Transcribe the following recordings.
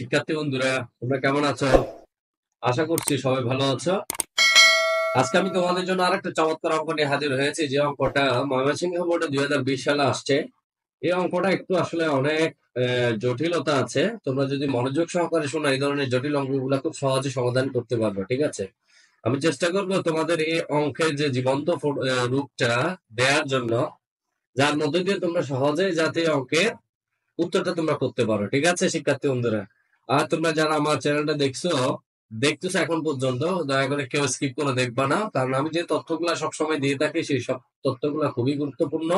শিক্ষার্থী বন্ধুরা, তোমরা কেমন আছো? আশা করছি সবাই ভালো আছো। আজকে আমি তোমাদের জন্য আরেকটা চমৎকার অঙ্ক নিয়ে হাজির হয়েছি, যে অঙ্কটা ময়মনসিংহ বোর্ডে 2020 সালে আসছে। এই অঙ্কটা একটু আসলে অনেক জটিলতা আছে। তোমরা যদি মনোযোগ সহকারে শোনো, এই ধরনের জটিল অঙ্কগুলো খুব সহজে সমাধান করতে পারবে। ঠিক আছে, আমি চেষ্টা করব তোমাদের এই অঙ্কের যে জীবন্ত রূপটা দেওয়ার জন্য, যার মধ্যে দিয়ে তোমরা সহজে যাতে অঙ্কের উত্তরটা তোমরা করতে পারো। ঠিক আছে শিক্ষার্থী বন্ধুরা, আর তোমরা যারা আমার চ্যানেলটা দেখতেছো এখন পর্যন্ত, দয়া করে কেউ স্কিপ করে দেখবা না, কারণ আমি যে তথ্যগুলা সবসময় দিয়ে থাকি সেই সব তথ্যগুলা খুবই গুরুত্বপূর্ণ।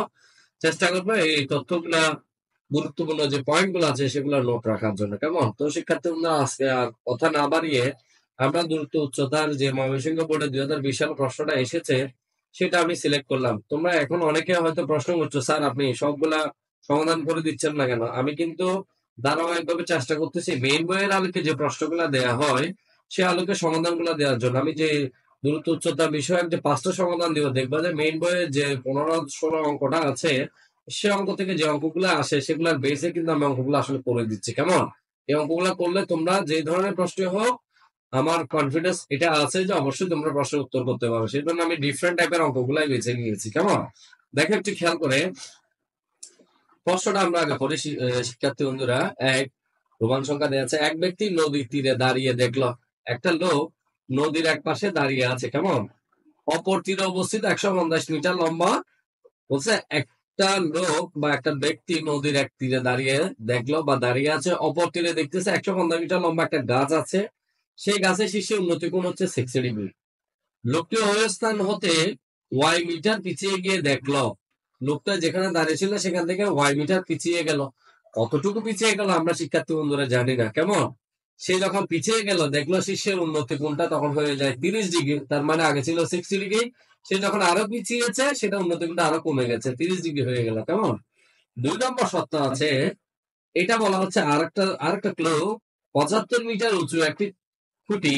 চেষ্টা করবো এই তথ্যগুলা, গুরুত্বপূর্ণ যে পয়েন্ট গুলো আছে সেগুলো নোট রাখার জন্য। কেমন? তো শিক্ষার্থী বন্ধুরা, আজকে আর কথা না বাড়িয়ে আমরা দূরত্ব উচ্চতার যে ময়মনসিংহ বোর্ডে 2020 সালে প্রশ্নটা এসেছে সেটা আমি সিলেক্ট করলাম। তোমরা এখন অনেকে হয়তো প্রশ্ন করছো, স্যার আপনি সবগুলা সমাধান করে দিচ্ছেন না কেন? আমি কিন্তু ধারাবাহিকভাবে চেষ্টা করতেছি মেইন বইয়ের আলোকে যে প্রশ্নগুলো দেয়া হয় সে আলোকে সমাধানগুলো দেওয়ার জন্য। আমি যে দূরত্ব উচ্চতা বিষয়ক যে 5টা সমাধান দিব, দেখবা যে মেইন বইয়ের যে 15-16 অঙ্কটা আছে সে অঙ্ক থেকে যে অঙ্কগুলো আসে সেগুলোর বেসে কিন্তু আমি অঙ্কগুলো আসলে করে দিচ্ছি। কেমন? এই অঙ্কগুলো করলে তোমরা যে ধরনের প্রশ্ন হোক, আমার কনফিডেন্স এটা আছে যে অবশ্যই তোমরা প্রশ্নের উত্তর করতে পারবে। সেই জন্য আমি ডিফারেন্ট টাইপের অঙ্কগুলাই বেছে নিয়েছি। কেমন? দেখো একটু খেয়াল করে প্রশ্নটা আমরা আগে পড়ি। শিক্ষার্থী বন্ধুরা, এক প্রমাণ সংখ্যা দেওয়া আছে। এক ব্যক্তি নদীর তীরে দাঁড়িয়ে দেখলো একটা লোক নদীর এক পাশে দাঁড়িয়ে আছে। কেমন? অপর তীরে অবস্থিত 150 মিটার লম্বা, বলছে একটা লোক বা একটা ব্যক্তি নদীর এক তীরে দাঁড়িয়ে দেখলো বা দাঁড়িয়ে আছে, অপর তীরে দেখতেছে 150 মিটার লম্বা একটা গাছ আছে, সেই গাছের শীর্ষে উন্নতি কোণ হচ্ছে 60 ডিগ্রি। লোকটি ওই স্থান হতে ওয়াই মিটার পিছিয়ে গিয়ে দেখলো, লোকটা যেখানে দাঁড়িয়ে ছিল সেখান থেকে ওয়াই মিটার পিছিয়ে গেল। কতটুকু পিছিয়ে গেল আমরা শিক্ষার্থী বন্ধুরা জানি না। কেমন? সে যখন পিছিয়ে গেল দেখলো শীর্ষের উন্নতি কোণটা তখন হয়ে যায় 30 ডিগ্রি, তার মানে আগে ছিল 60 ডিগ্রি, সে যখন আরো পিছিয়েছে সেটা উন্নতি কোণটা আরো কমে গেছে, 30 ডিগ্রি হয়ে গেল। কেমন? 2 নম্বর শর্ত আছে, এটা বলা হচ্ছে আরেকটা আরেকটা ক্লু। 75 মিটার উঁচু একটি খুঁটি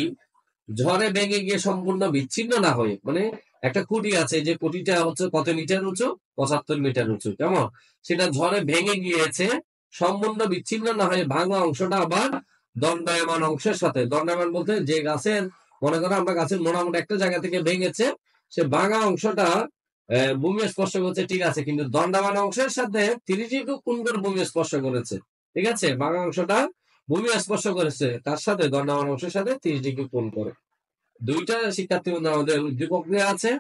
ঝড়ে ভেঙে গিয়ে সম্পূর্ণ বিচ্ছিন্ন না হয়ে, মানে একটা খুঁটি আছে, যে খুঁটিটা হচ্ছে কত মিটার উঁচু? 75 মিটার উঁচু। কেমন? সেটা ঝড়ে ভেঙে গিয়েছে, সম্পূর্ণ বিচ্ছিন্ন না হয়ে ভাঙা অংশটা আবার দণ্ডায়মান অংশের সাথে, দণ্ডায়মান বলতে যে গাছের, মনে করো আমরা গাছের মোটামুটি একটা জায়গা থেকে ভেঙেছে, সে ভাঙা অংশটা ভূমি স্পর্শ করছে, ঠিক আছে, কিন্তু দণ্ডায়মান অংশের সাথে 30 ডিগ্রি কোণ করে ভূমি স্পর্শ করেছে। ঠিক আছে, ভাঙা অংশটা ভূমি স্পর্শ করেছে, তার সাথে দণ্ডায়মান অংশের সাথে 30 ডিগ্রি কোণ করে। দুইটা শিক্ষার্থী বন্ধু আমাদের উদ্দীপক দেওয়া আছে।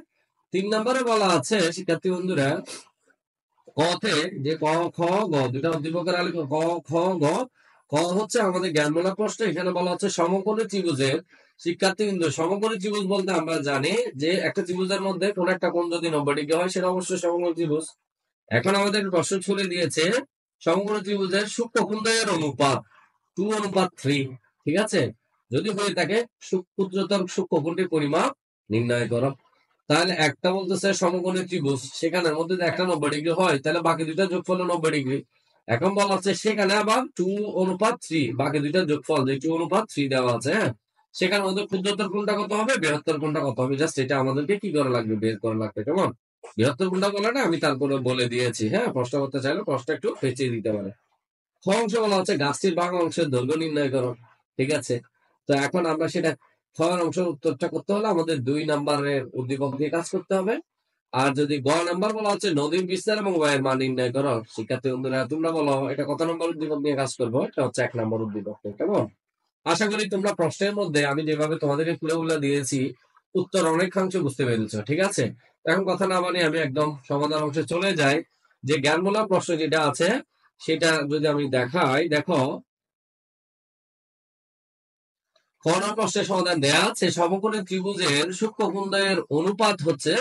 3 নম্বরে বলা আছে শিক্ষার্থী বন্ধুরা, কতে যে ক খ গ, দুটা উদ্দীপকের আলোকে ক খ গ। ক হচ্ছে আমাদের জ্ঞানমূলক প্রশ্ন, এখানে বলা হচ্ছে সমকোণী ত্রিভুজের। শিক্ষার্থী বিন্দু, সমকোণী ত্রিভুজ বলতে আমরা জানি যে একটা ত্রিভুজের মধ্যে কোন একটা কোণ যদি 90 ডিগ্রি হয় সেটা অবশ্যই সমকোণী ত্রিভুজ। এখন আমাদের প্রশ্ন ছুড়ে দিয়েছে সমকোণী ত্রিভুজের সূক্ষ্মকোণদ্বয়ের অনুপাত 2:3। ঠিক আছে, যদি হয়ে থাকে ক্ষুদ্রতম সূক্ষ্মকোণটির পরিমাপ নির্ণয় করো। তাহলে একটা বলতেছে সমকোণী ত্রিভুজ, সেখানের মধ্যে যদি একটা 90 ডিগ্রি হয় তাহলে বাকি দুইটা যোগফল 90 ডিগ্রি। এখন বলা হচ্ছে সেখানে আবার 2:3, বাকি দুইটা যোগফল যে 2:3 দেওয়া আছে, হ্যাঁ, সেখানের মধ্যে ক্ষুদ্রতর কোণটা কত হবে, বৃহত্তর কোণটা কত হবে, জাস্ট এটা আমাদেরকে কি করা লাগবে, বের করা লাগবে। কেমন? বৃহত্তর কোণটা বলে না, আমি তারপরে বলে দিয়েছি। হ্যাঁ, প্রশ্ন করতে চাইলে প্রশ্ন একটু পেঁচিয়ে দিতে পারে। খ অংশ বলা হচ্ছে গাছটির বাঘ অংশের দৈর্ঘ্য নির্ণয় করো। ঠিক আছে, তো এখন আমরা সেটা খ অংশের উত্তরটা করতে হলে আমাদের 2 নম্বরের উদ্দীপক দিয়ে কাজ করতে হবে। আর যদি গ নাম্বার বলা হচ্ছে নদীর বিস্তার এবং ওয়ের মান নির্ণয় করো, শিক্ষার্থী বন্ধুরা তোমরা বলো এটা কত নম্বর উদ্দীপক নিয়ে কাজ করবো? এটা হচ্ছে 1 নম্বর উদ্দীপক। কেমন? আশা করি তোমরা প্রশ্নের মধ্যে আমি যেভাবে তোমাদেরকে খুলে দিয়েছি উত্তর অনেকাংশে বুঝতে পেরেছো। ঠিক আছে, এখন কথা না মানে আমি একদম সমাধান অংশে চলে যাই। যে জ্ঞানমূলক প্রশ্ন যেটা আছে সেটা যদি আমি দেখাই, দেখো কোন প্রশ্নের সমাধান দেয়া আছে, সমকোণী ত্রিভুজের সূক্ষ্মকোণদ্বয়ের অনুপাত হচ্ছে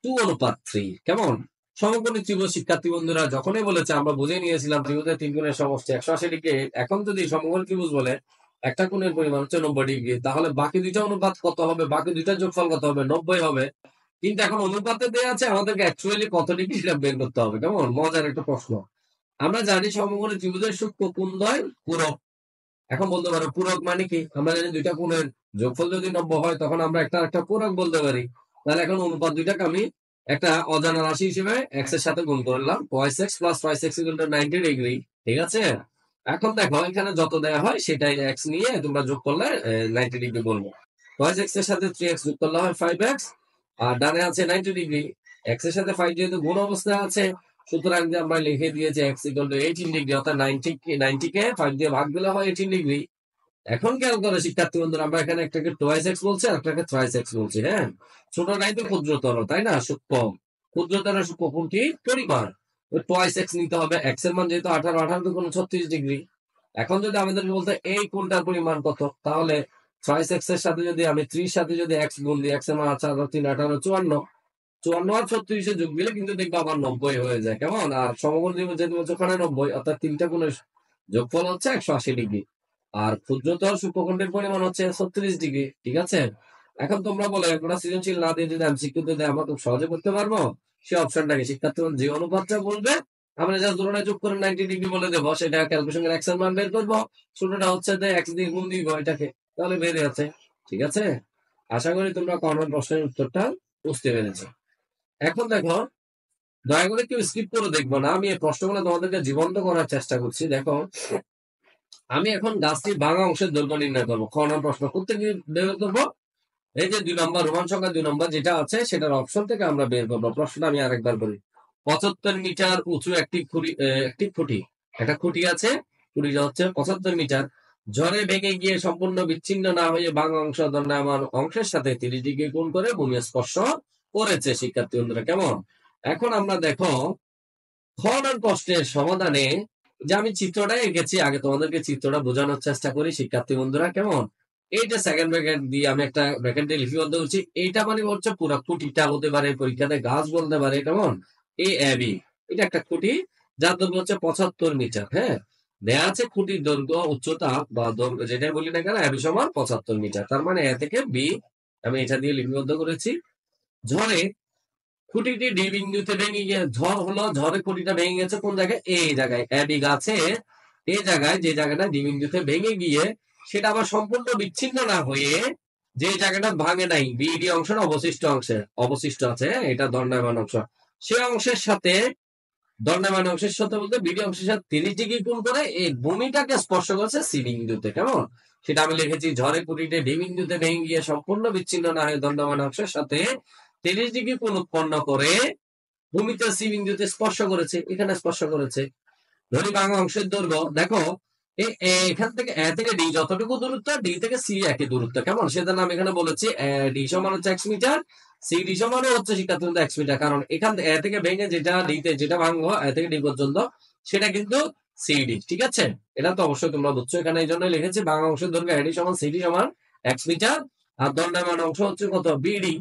2:3। কেমন? সমকোণী ত্রিভুজ শিক্ষার্থী বন্ধুরা যখনই বলেছে আমরা বুঝে নিয়েছিলাম ত্রিভুজের 3 কোণের সমষ্টি 180 ডিগ্রি। এখন যদি সমকোণী ত্রিভুজ বলে একটা কোণের পরিমাণ হচ্ছে 90 ডিগ্রি, তাহলে বাকি দুইটা অনুপাত কত হবে, বাকি দুইটা যোগফল কত হবে, 90 হবে। কিন্তু এখন অনুপাতে দেওয়া আছে, আমাদেরকে অ্যাকচুয়ালি কত ডিগ্রি সেটা বের করতে হবে। কেমন মজার একটা প্রশ্ন। আমরা জানি সমকোণী ত্রিভুজের সূক্ষ্মকোণদ্বয় পূরক। এখন বলতে পারো পূরক মানে কি, আমরা জানি দুইটা কোণের যোগফল যদি 90 হয় তখন আমরা একটা পূরক বলতে পারি। তাহলে এখন অনুপাত দুইটাকে আমি একটা অজানা রাশি হিসেবে এক্স এর সাথে গুণ করলাম, cos x + 5x = 90 ডিগ্রি। ঠিক আছে, এখন দেখো এখানে যত দেয়া হয় সেটাই এক্স নিয়ে তোমরা যোগ করলে 90 ডিগ্রি বলবো। cos x এর সাথে 3x যোগ করলে হয় 5x, আর ডানে আছে 90 ডিগ্রি। এক্স এর সাথে 5 যেহেতু গুণ অবস্থায় আছে, সুতরাং যে আমরা লিখে দিয়েছি x ইকুয়াল টু 18 ডিগ্রি, অর্থাৎ 90 কে 5 দিয়ে ভাগ দিলে হয় 18 ডিগ্রি। এখন খেয়াল করো শিক্ষার্থী বন্ধুরা, আমরা এখানে একটাকে টোয়াইস এক্স বলছি আর একটাকে থ্রাইস এক্স বলছি। হ্যাঁ, ছোটটাই তো ক্ষুদ্রতর, তাই না? সূক্ষ্ম ক্ষুদ্রতর সূক্ষ্ম কোনটি? পরিমাণ। টোয়াইস এক্স নিতে হবে। এক্স এর মান যেহেতু 18, 18 দুগুণ 36 ডিগ্রি। এখন যদি আমাদেরকে বলতে এই কোনটার পরিমাণ কত, তাহলে থ্রাইস এক্স এর সাথে যদি আমি 30 সাথে যদি এক্স গুণ দিই, এক্স এর মান আছে 3, 18, 54। 54 আর 36 যোগ দিলে কিন্তু দেখবো আবার 90 হয়ে যায়। কেমন? আর সমকোণ যেহেতু বলছে ওখানে 90, অর্থাৎ তিনটা কোণের যোগফল হচ্ছে 180 ডিগ্রি। আর ক্ষুদ্রতর সূক্ষ্মখণ্ডের পরিমাণ হচ্ছে 36 ডিগ্রি। ঠিক আছে? এখন তোমরা বলো একটা সৃজনশীল না দিয়ে যদি এমসিকিউ তে দেয়, আমরা খুব সহজে করতে পারবো? সে অপশনটাকে শিক্ষার্থী যে অনুপাতটা বলবে, আমরা যা তুলনায় যোগ করে 90 ডিগ্রি বলে দেবো, সেটা ক্যালকুলেশনের এক্স এর মান বের করবো। ছোটটা হচ্ছে যে এক্স দিয়ে গুণ দিব এটাকে, তাহলে বেড়ে আছে। ঠিক আছে? আশা করি তোমরা কমন প্রশ্নের উত্তরটা বুঝতে পেরেছো। এখন দেখো, দয়া করে কেউ স্কিপ করে দেখবো না, আমি এই প্রশ্নগুলো তোমাদেরকে জীবন্ত করার চেষ্টা করছি। দেখো, আমি এখন গাছটির ভাঙা অংশের দৈর্ঘ্য নির্ণয় করবো। খ নম্বর প্রশ্ন করতে গিয়ে বের করবো, এই যে 2 নম্বর রোমান সংখ্যা 2 নম্বর যেটা আছে সেটার অপশন থেকে আমরা বের করবো। প্রশ্নটা আমি আরেকবার বলি। 75 মিটার উঁচু একটি খুঁটি, একটা খুঁটি আছে, খুঁটিটা হচ্ছে 75 মিটার, ঝড়ে ভেঙে গিয়ে সম্পূর্ণ বিচ্ছিন্ন না হয়ে ভাঙা অংশ দণ্ডায়মান অংশের সাথে 30 ডিগ্রি কোণ করে ভূমি স্পর্শ করেছে। শিক্ষার্থী বন্ধুরা কেমন? এখন আমরা দেখো খ নং প্রশ্নের সমাধানে যে আমি চিত্রটা এঁকেছি, আগে তোমাদেরকে চিত্রটা বোঝানোর চেষ্টা করি শিক্ষার্থী বন্ধুরা কেমন? এইটা সেকেন্ড ব্র্যাকেট দিয়ে আমি একটা ব্র্যাকেট দিয়ে লিপিবদ্ধ করছি। এইটা মানে হচ্ছে পুরো খুঁটিটা হতে পারে, পরীক্ষাতে গাছ বলতে পারে। কেমন? এ বি, এটা একটা খুঁটি যার দৈর্ঘ্য হচ্ছে 75 মিটার। হ্যাঁ, দেয়া আছে খুঁটির দৈর্ঘ্য উচ্চতা বা দৈর্ঘ্য যেটাই বলি না কেন, এবি সমান 75 মিটার। তার মানে এ থেকে বি আমি এটা দিয়ে লিপিবদ্ধ করেছি। ঝড়ে খুঁটিটি ডি বিন্দুতে ভেঙে গিয়ে, ঝড় হলো, ঝড়ে খুঁটিটা ভেঙে গেছে কোন জায়গায়? এই জায়গায়, এবি গাছে এই জায়গায়, যে জায়গাটা ডি বিন্দুতে ভেঙে গিয়ে সেটা আবার সম্পূর্ণ বিচ্ছিন্ন না হয়ে যে জায়গাটা ভাঙে নাই, বিডি অংশের অবশিষ্ট আছে, এটা দণ্ডায়মান অংশ, সে অংশের সাথে, দণ্ডায়মান অংশের সাথে বলতে বিডি অংশের সাথে 30 ডিগ্রি কোণ করে এই ভূমিটাকে স্পর্শ করছে সি বিন্দুতে। কেমন? সেটা আমি লিখেছি, ঝড়ে খুঁটিতে ডি বিন্দুতে ভেঙে গিয়ে সম্পূর্ণ বিচ্ছিন্ন না হয়ে দণ্ডায়মান অংশের সাথে 30 ডিগ্রি কোণ উৎপন্ন করে ভূমিতে সি বিন্দুতে স্পর্শ করেছে, এখানে স্পর্শ করেছে। ধরি ভাঙা অংশের দৈর্ঘ্য দেখো, এখান থেকে এ থেকে ডি যতটুকু দূরত্ব, ডি থেকে সি একই দূরত্ব। কেমন? সেজন্য আমি এখানে বলেছি ডি সমান হচ্ছে x মিটার, সি ডি সমান হচ্ছে শিক্ষার্থী x মিটার। কারণ এখান থেকে এ থেকে ভেঙে যেটা ডিতে যেটা ভাঙবো এ থেকে ডি পর্যন্ত, সেটা কিন্তু সিডি। ঠিক আছে? এটা তো অবশ্যই তোমরা বুঝছো। এখানে এই জন্য লিখেছি ভাঙা অংশের দৈর্ঘ্য এডি সমান সিডি সমান x মিটার, আর দণ্ডায়মান অংশ হচ্ছে কত? বিডি।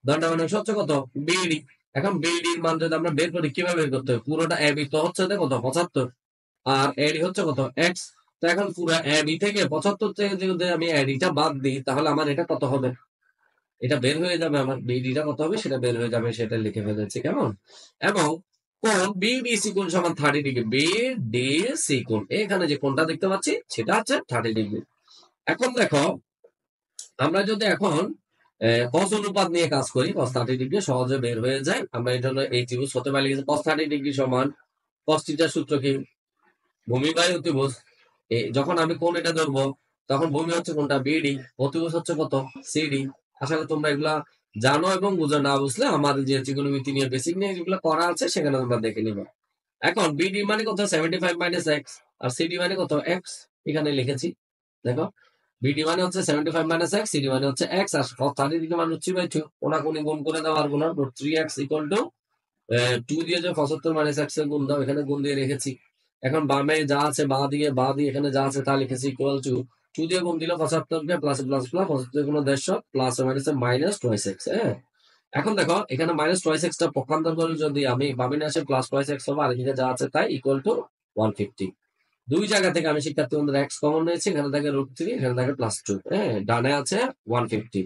দণ্ডায়মান অংশ হচ্ছে কত? বিডি। এখন বিডির মান যদি আমরা বের করি, কিভাবে বের করতে হবে? পুরোটা এবি তো হচ্ছে কত? 75, আর এডি হচ্ছে কত? এক্স। তো এখন পুরো এবি থেকে 75 থেকে যদি আমি এডিটা বাদ দিই, তাহলে আমার এটা কত হবে? এটা বের হয়ে যাবে, আমার বিডিটা কত হবে সেটা বের হয়ে যাবে, সেটা লিখে ফেলেছি। কেমন? এবং কোণ বিডিসি কোণ সমান 30 ডিগ্রি। বিডিসি কোণ, এখানে যে কোণটা দেখতে পাচ্ছি সেটা হচ্ছে 30 ডিগ্রি। এখন দেখো, আমরা যদি এখন cos অনুপাত নিয়ে কাজ করি, cos 30 ডিগ্রি সহজে বের হয়ে যায়। আমরা এই জন্য এই ত্রিভুজ হতে পারি cos 30 ডিগ্রি সমান cos থিটার সূত্র কি? ভূমি বাই অতিভুজ। যখন আমি কোণ এটা ধরবো, তখন ভূমি হচ্ছে কোনটা? বিডি, অতিভুজ হচ্ছে কত? সিডি। আশা করি তোমরা এগুলা জানো, এবং বুঝো। না বুঝলে আমার যে ত্রিকোণমিতি নিয়ে বেসিক নিয়ে যেগুলো করা আছে সেখানে তোমরা দেখে নিবে। এখন বিডি মানে কত? 75 মাইনাস এক্স, আর সিডি মানে কত? এক্স। এখানে লিখেছি দেখো, বিডি মানে হচ্ছে 75 মাইনাস এক্স, সিডি মানে হচ্ছে এক্স, আর 30 মানে হচ্ছে বাই 2, কোনাকুনি গুণ করে দাও, আর গুণ 3x ইকুয়াল টু 2 দিয়ে যে 75 মাইনাস এক্স এর গুণ দাও, এখানে গুণ দিয়ে রেখেছি। এখন বামে যা আছে বা দিয়ে এখানে যা আছে তা লিখেছি, ইকুয়াল টু 2 দিয়ে গুণ দিলে 75 কে প্লাস প্লাস প্লাস 75 কোনো 150 plus minus minus twice x. হ্যাঁ, এখন দেখো এখানে মাইনাস টোয়াইস এক্স টা পক্ষান্তর করে যদি আমি বামে আসে প্লাস টোয়াইস এক্স হবে, আর এদিকে যা আছে তাই ইকুয়াল টু 150। দুই জায়গা থেকে আমি শিক্ষার্থী বন্ধুরা এক্স কমন নিয়েছি, এখানে থাকে √3, এখানে থাকে +2। হ্যাঁ, ডানে আছে 150।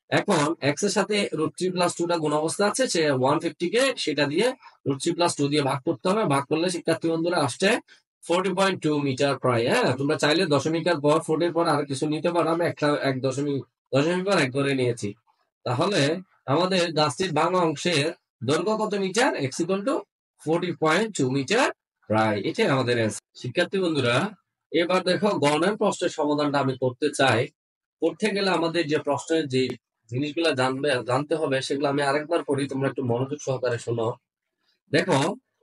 এখন এক্স এর সাথে √3 + 2 টা গুণ অবস্থা আছে, সে 150 কে সেটা দিয়ে √3 + 2 দিয়ে ভাগ করতে হবে। ভাগ করলে শিক্ষার্থী বন্ধুরা আসছে 40.2 মিটার প্রায়। হ্যাঁ, তোমরা চাইলে দশমিকের পর 40 এর পর আর কিছু নিতে পারো, আমি একটা দশমিক পর 1 করে নিয়েছি। তাহলে আমাদের গাছটির ভাঙা অংশের দৈর্ঘ্য কত মিটার? x = 40.2 মিটার প্রায়। এটাই আমাদের answer। শিক্ষার্থী বন্ধুরা, এবার দেখো গণের প্রশ্নের সমাধানটা আমি করতে চাই। করতে গেলে আমাদের যে প্রশ্নের যে জিনিসগুলো জানতে হবে সেগুলো আমি আরেকবার পড়ি, তোমরা একটু মনোযোগ সহকারে শোনো। দেখো,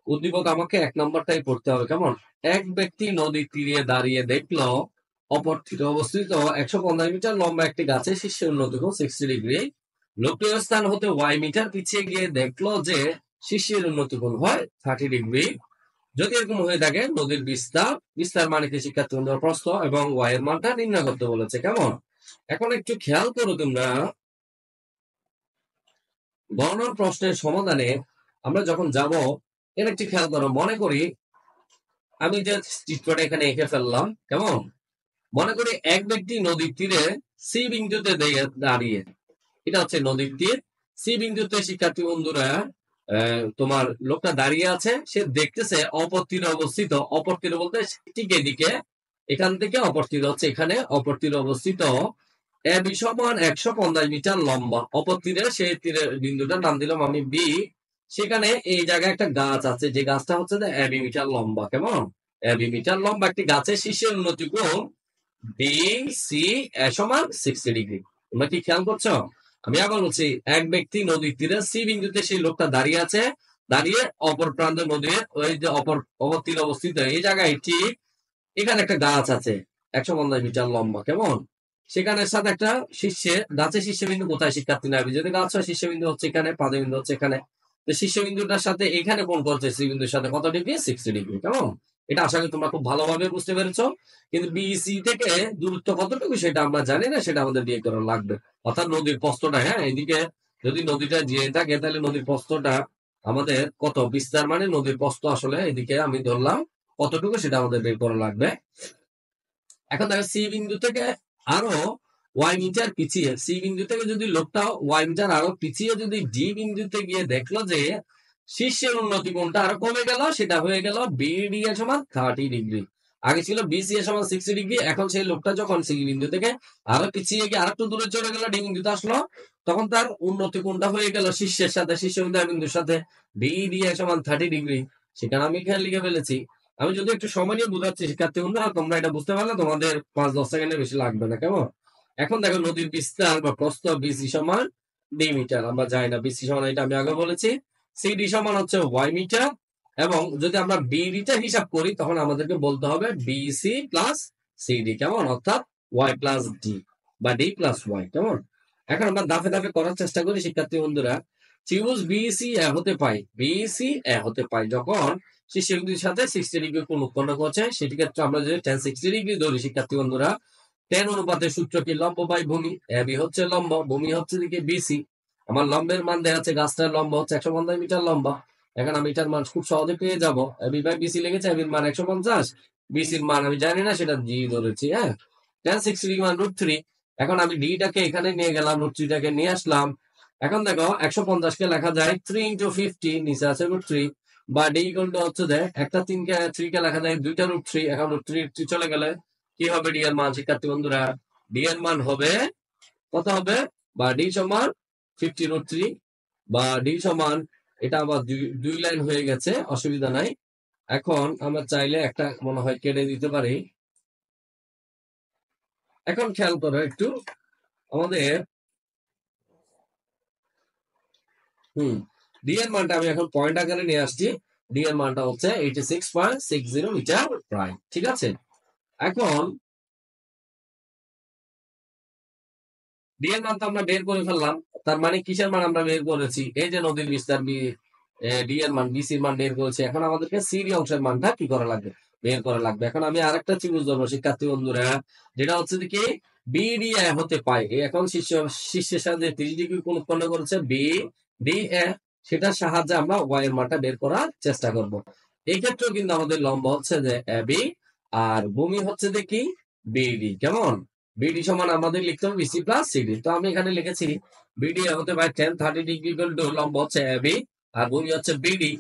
উদ্দীপক আমাকে 1 নম্বরটাই পড়তে হবে। কেমন? এক ব্যক্তি নদীর তীরে দাঁড়িয়ে দেখলো অপর তীরে অবস্থিত 150 মিটার লম্বা একটি গাছের শীর্ষে উন্নত কোণ 60 ডিগ্রি। লোকটির স্থান হতে ওয়াই মিটার পিছিয়ে গিয়ে দেখলো যে শীর্ষের উন্নত কোণ হয় 30 ডিগ্রি। যদি এরকম হয়ে থাকে নদীর বিস্তার বিস্তার মানে কি শিক্ষার্থী বন্ধুরা প্রস্থ এবং ওয়াই এর মানটা নির্ণয় করতে বলেছে। কেমন? এখন একটু খেয়াল করো তোমরা, গণনার প্রশ্নের সমাধানে আমরা যখন যাব, এর একটু খেয়াল করো। মনে করি আমি যে চিত্রটা এখানে এঁকে ফেললাম। কেমন? মনে করি এক ব্যক্তি নদীর তীরে সি বিন্দুতে দাঁড়িয়ে, এটা হচ্ছে নদীর তীর। সি বিন্দুতে শিক্ষার্থী বন্ধুরা তোমার লোকটা দাঁড়িয়ে আছে, সে দেখতেছে অপর তীরে অবস্থিত, অপর তীরে বলতে ঠিক এদিকে, এখান থেকে অপর তীর হচ্ছে এখানে, অপর তীরে অবস্থিত এ বি সমান 150 মিটার লম্বা অপর তীরে, সেই তীরের বিন্দুটার নাম দিলাম আমি বি। সেখানে এই জায়গায় একটা গাছ আছে, যে গাছটা হচ্ছে এবি মিটার লম্বা। কেমন? এবি মিটার লম্বা একটি গাছের শীর্ষের উন্নতি কোণ বি সি সমান 60 ডিগ্রি। তোমরা কি খেয়াল করছো? আমি আবার বলছি, এক ব্যক্তি নদীর তীরে সি বিন্দুতে সেই লোকটা দাঁড়িয়ে আছে, দাঁড়িয়ে অপর প্রান্তে নদীর ওই যে অপর তীর অবস্থিত এই জায়গায় ঠিক এখানে একটা গাছ আছে 150 মিটার লম্বা। কেমন? সেখানের সাথে একটা শীর্ষে, গাছের শীর্ষবিন্দু কোথায় শিক্ষার্থী নেবে? যদি গাছ হয় শীর্ষবিন্দু হচ্ছে এখানে, পাদবিন্দু হচ্ছে এখানে। তো শীর্ষবিন্দুটার সাথে এখানে কোণ করছে সি বিন্দুর সাথে কত ডিগ্রি? 60 ডিগ্রি। কেমন? এটা আশা করি তোমরা খুব ভালোভাবে বুঝতে পেরেছো। কিন্তু বিসি থেকে দূরত্ব কতটুকু সেটা আমরা জানি না, সেটা আমাদের বিয়ে করা লাগবে। অর্থাৎ নদীর প্রস্থটা, হ্যাঁ, এদিকে যদি নদীটা যে থাকে তাহলে নদীর প্রস্থটা আমাদের কত বিস্তার মানে নদীর প্রস্থ আসলে এদিকে আমি ধরলাম কতটুকু সেটা আমাদের বের করা লাগবে। এখন দেখো সি বিন্দু থেকে আরো ওয়াই মিটার পিছিয়ে, সি বিন্দু থেকে যদি লোকটা ওয়াই মিটার আরো পিছিয়ে যদি ডি বিন্দুতে গিয়ে দেখলো যে শীর্ষের উন্নতি কোণটা আরো কমে গেল, সেটা হয়ে গেল বিডি এর সমান 30 ডিগ্রি। আগে ছিল বিসি এর সমান 60 ডিগ্রি। এখন সেই লোকটা যখন সি বিন্দু থেকে আরো পিছিয়ে গিয়ে আরেকটু দূরে চলে গেল, ডি বিন্দুতে আসলো, তখন তার উন্নতি কোণটা হয়ে গেল শীর্ষের সাথে, শীর্ষ বিন্দুর সাথে বিডি এর সমান 30 ডিগ্রি। সেখানে আমি এখানে লিখে ফেলেছি। আমি যদি একটু সময় নিয়ে বুঝাচ্ছি শিক্ষার্থী বন্ধুরা, তোমরা এটা বুঝতে পারলে তোমাদের 5-10 সেকেন্ডের বেশি লাগবে না। কেমন? এখন দেখো নদীর বিস্তার বা প্রস্থ বিসি সমান ডি মিটার, আমরা জানি না বিসি সমান, এটা আমি আগে বলেছি। সিডি সমান হচ্ছে ওয়াই মিটার, এবং যদি আমরা বিডিটা হিসাব করি তখন আমাদেরকে বলতে হবে বিসি প্লাস সিডি। কেমন? অর্থাৎ ওয়াই প্লাস ডি বা ডি প্লাস ওয়াই। কেমন? এখন আমরা দাফে দাফে করার চেষ্টা করি শিক্ষার্থী বন্ধুরা। ত্রিভুজ বিসি এ হতে পাই, বিসি এ হতে পাই যখন শীর্ষবিন্দুর সাথে 60 ডিগ্রি কোণ উৎপন্ন করছে, সেটি ক্ষেত্রে আমরা যদি tan 60 ডিগ্রি ধরি শিক্ষার্থী বন্ধুরা, tan অনুপাতের সূত্র কি? লম্ব বাই ভূমি। এবি হচ্ছে লম্ব, ভূমি হচ্ছে দিকে বিসি। আমার লম্বের মান দেওয়া আছে, গাছটার লম্ব হচ্ছে 150 মিটার লম্বা। এখন আমি এটার মান খুব সহজে পেয়ে যাবো। এবি বাই বিসি লেগেছে, এবির মান 150, বিসির মান আমি জানি না, সেটা জি ধরেছি। হ্যাঁ, tan 60 ডিগ্রি মান √3। এখন আমি ডিটাকে এখানে নিয়ে গেলাম, √3টাকে নিয়ে আসলাম। এখন দেখো 150 কে লেখা যায় 3 into 50, নিচে আছে √3, বা ডি ইকুয়াল টু হচ্ছে একটা 3 কে লেখা যায় 2টা √3। এখন √3 চলে গেলে কি হবে ডি এর মান শিক্ষার্থী বন্ধুরা? ডি এর মান হবে কত হবে? বা ডি সমান 50 √3, বা ডি সমান, এটা আবার দুই লাইন হয়ে গেছে, অসুবিধা নাই। এখন আমরা চাইলে একটা মনে হয় কেটে দিতে পারি। এখন খেয়াল করো একটু আমাদের, ডি এর মানটা আমি এখন পয়েন্ট আকারে নিয়ে আসছি। ডি এর মানটা হচ্ছে 86.60 মিটার প্রাইম। ঠিক আছে? এখন ডি এর মান তো আমরা বের করে ফেললাম। তার মানে কিসের মান আমরা বের করেছি? এই যে নদীর বিস্তার ডি এর মান, বিসির মান বের করেছি। এখন আমাদেরকে সিডি অংশের মানটা কি করা লাগবে? বের করা লাগবে। এখন আমি আরেকটা ত্রিভুজ ধরবো শিক্ষার্থী বন্ধুরা, যেটা হচ্ছে কি বিডি এ হতে পাই। এখন শীর্ষের সাথে 30 ডিগ্রি কোণ উৎপন্ন করেছে বি ডি এ, সেটার সাহায্যে আমরা ওয়াই এর মানটা বের করার চেষ্টা করব। এই ক্ষেত্রেও কিন্তু আমাদের লম্ব হচ্ছে যে এবি, আর ভূমি হচ্ছে কি বিডি। কেমন? বিডি সমান আমাদের লিখতে হবে বিসি প্লাস সিডি। তো আমি এখানে লিখেছি বিডি হতে পারে tan 30 ডিগ্রি ইকুয়াল টু লম্ব হচ্ছে এবি আর ভূমি হচ্ছে বিডি।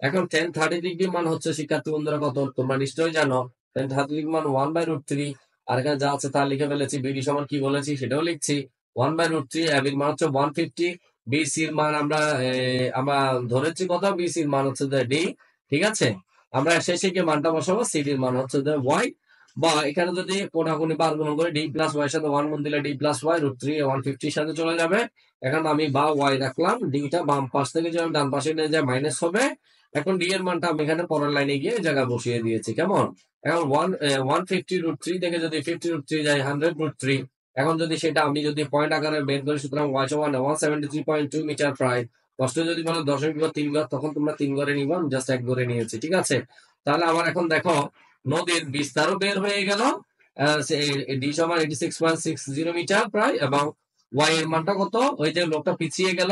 এখন tan 30 ডিগ্রি মান হচ্ছে শিক্ষার্থী বন্ধুরা কত? তোমরা নিশ্চয়ই জানো। tan 30 ডিগ্রি মান 1/√3। আর এখানে যা আছে তা লিখে ফেলেছি। বিডি সমান কি বলেছি সেটাও লিখছি, 1/√3। এবির মান হচ্ছে 150। বিসির মান আমরা ধরেছি কত? বিসির মান হচ্ছে ডি। ঠিক আছে? আমরা শেষে গিয়ে মানটা বসাবো, সিডির মান হচ্ছে ওয়াই। বা এখানে যদি কোনাকুনি বার গুণ করে ডি প্লাস ওয়াই সাথে 1 গুণ দিলে ডি প্লাস ওয়াই √3 150 সাথে চলে যাবে। এখন আমি বা ওয়াই রাখলাম, ডিটা বাম পাশ থেকে যখন ডান পাশে নিয়ে যায় মাইনাস হবে। এখন ডি এর মানটা আমি এখানে পরের লাইনে গিয়ে জায়গা বসিয়ে দিয়েছি, কেমন? এখন 150 √3 থেকে যদি 50 √3 যায় 100 √3। এখন যদি সেটা আমি যদি পয়েন্ট আকারে বের করি, সুতরাং ওয়াই সমান 173.2 মিটার প্রায়। কষ্ট যদি বলো দশমিক বা 3 ঘর, তখন তোমরা 3 ঘরে নিবা, আমি জাস্ট 1 ঘরে নিয়েছি, ঠিক আছে? তাহলে আমার এখন দেখো নদীর বিস্তারও বের হয়ে গেল। ডি সমান 86.60 মিটার প্রায়, এবং ওয়াই এর মানটা কত? ওই যে লোকটা পিছিয়ে গেল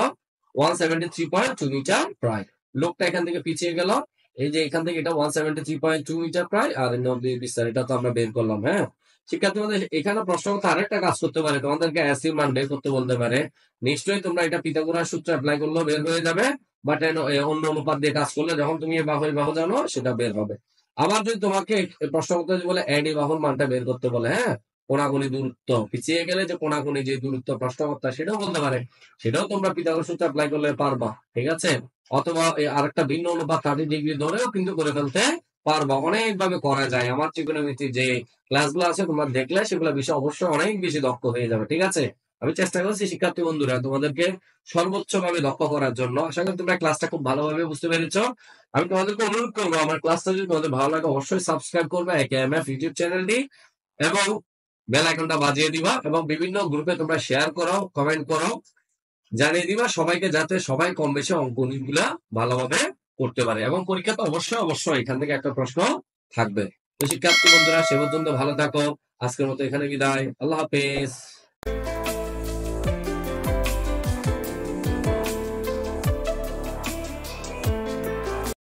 173.2 মিটার প্রায়। লোকটা এখান থেকে পিছিয়ে গেল, এই যে এখান থেকে এটা 173.2 মিটার প্রায়, আর নদীর বিস্তার এটা তো আমরা বের করলাম। হ্যাঁ, শিক্ষার্থী বন্ধু, এখানে প্রশ্ন করতে আরেকটা কাজ করতে পারে, তোমাদেরকে অ্যাসির মান বের করতে বলতে পারে। নিশ্চয়ই তোমরা এটা পিথাগোরাস সূত্র অ্যাপ্লাই করলেও বের হয়ে যাবে, বাট অন্য অনুপাত দিয়ে কাজ করলে যখন তুমি এই বাহুর বাহু জানো সেটা বের হবে। আবার যদি তোমাকে প্রশ্ন করতে বলে এডি বাহুর মানটা বের করতে বলে, হ্যাঁ, কোনাকুনি দূরত্ব পিছিয়ে গেলে যে কোনাকুনি যে দূরত্ব প্রশ্নকর্তা সেটাও বলতে পারে, সেটাও তোমরা পিথাগোরাস সূত্র অ্যাপ্লাই করলে পারবা, ঠিক আছে? অথবা আরেকটা ভিন্ন অনুপাত 30 ডিগ্রি ধরেও কিন্তু করে ফেলতে পারবা, অনেক ভাবে করা যায়। আমার ত্রিকোণমিতির যে ক্লাসগুলো আছে তোমরা দেখলে সেগুলো বিষয় অবশ্যই অনেক বেশি দক্ষ হয়ে যাবে, ঠিক আছে? আমি চেষ্টা করছি শিক্ষার্থী বন্ধুরা তোমাদেরকে সর্বোচ্চ ভাবে দক্ষ করার জন্য। আশা করি তোমরা ক্লাসটা খুব ভালোভাবে বুঝতে পেরেছো। আমি তোমাদেরকে অনুরোধ করবো, আমার ক্লাসটা যদি তোমাদের ভালো লাগে অবশ্যই সাবস্ক্রাইব করবে একেএমএফ ইউটিউব চ্যানেলটি, এবং বেল আইকনটা বাজিয়ে দিবা, এবং বিভিন্ন গ্রুপে তোমরা শেয়ার করো, কমেন্ট করো, জানিয়ে দিবা সবাইকে, যাতে সবাই কম বেশি অঙ্কগুলা ভালোভাবে করতে পারে, এবং পরীক্ষাতে অবশ্যই অবশ্যই এখান থেকে একটা প্রশ্ন থাকবে। তো শিক্ষার্থী বন্ধুরা, সে পর্যন্ত ভালো থাকো। আজকের মতো এখানে বিদায়, আল্লাহ হাফেজ।